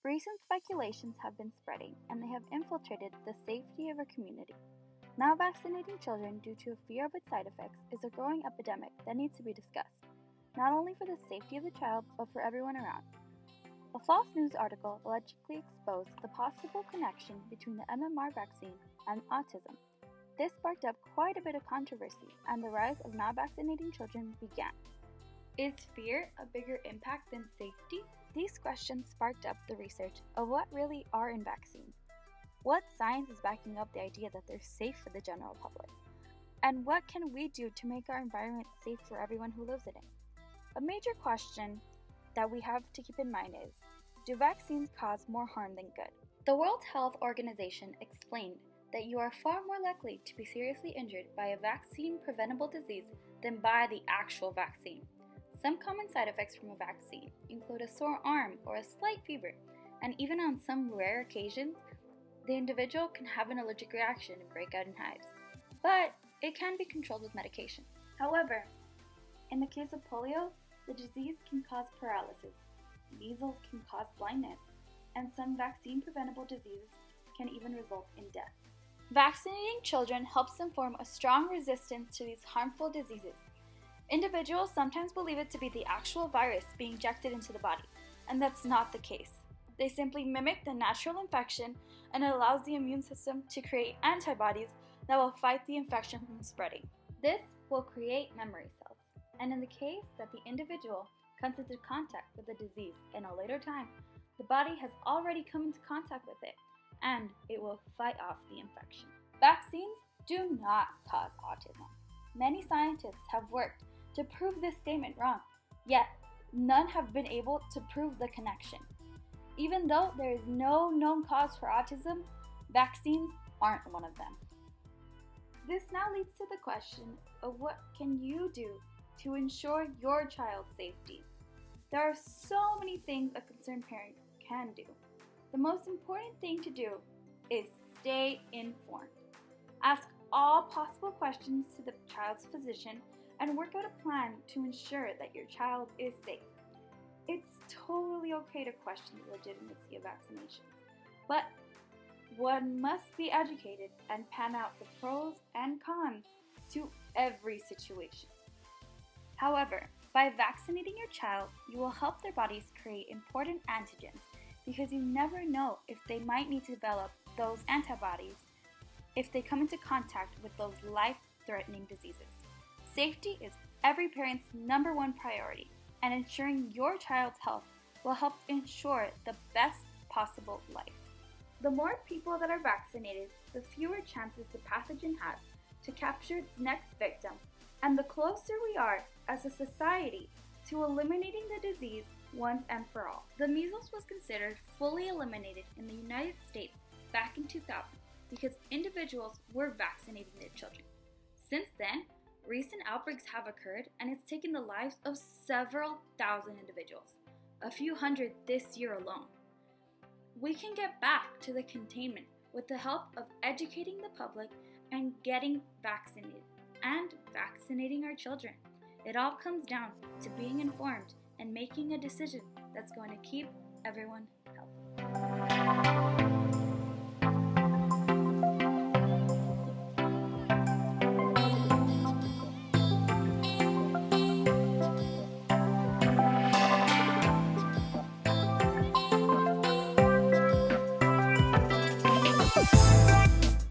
Recent speculations have been spreading, and they have infiltrated the safety of our community. Now, vaccinating children due to a fear of its side effects is a growing epidemic that needs to be discussed, not only for the safety of the child, but for everyone around. A false news article allegedly exposed the possible connection between the MMR vaccine and autism. This sparked up quite a bit of controversy, and the rise of not vaccinating children began. Is fear a bigger impact than safety? These questions sparked up the research of what really are in vaccines. What science is backing up the idea that they're safe for the general public? And what can we do to make our environment safe for everyone who lives in it? A major question that we have to keep in mind is, do vaccines cause more harm than good? The World Health Organization explained that you are far more likely to be seriously injured by a vaccine-preventable disease than by the actual vaccine. Some common side effects from a vaccine include a sore arm or a slight fever, and even on some rare occasions, the individual can have an allergic reaction and break out in hives. But it can be controlled with medication. However, in the case of polio, the disease can cause paralysis, measles can cause blindness, and some vaccine-preventable diseases can even result in death. Vaccinating children helps them form a strong resistance to these harmful diseases. Individuals sometimes believe it to be the actual virus being injected into the body, and that's not the case. They simply mimic the natural infection, and it allows the immune system to create antibodies that will fight the infection from spreading. This will create memory cells, and in the case that the individual comes into contact with the disease in a later time, the body has already come into contact with it, and it will fight off the infection. Vaccines do not cause autism. Many scientists have worked to prove this statement wrong, yet none have been able to prove the connection. Even though there is no known cause for autism, vaccines aren't one of them. This now leads to the question of what can you do to ensure your child's safety? There are so many things a concerned parent can do. The most important thing to do is stay informed. Ask all possible questions to the child's physician and work out a plan to ensure that your child is safe. It's totally okay to question the legitimacy of vaccinations, but one must be educated and pan out the pros and cons to every situation. However, by vaccinating your child, you will help their bodies create important antigens because you never know if they might need to develop those antibodies if they come into contact with those life-threatening diseases. Safety is every parent's number one priority, and ensuring your child's health will help ensure the best possible life. The more people that are vaccinated, the fewer chances the pathogen has to capture its next victim, and the closer we are as a society to eliminating the disease once and for all. The measles was considered fully eliminated in the United States back in 2000 because individuals were vaccinating their children. Since then, recent outbreaks have occurred, and it's taken the lives of several thousand individuals, a few hundred this year alone. We can get back to the containment with the help of educating the public and getting vaccinated and vaccinating our children. It all comes down to being informed and making a decision that's going to keep everyone healthy.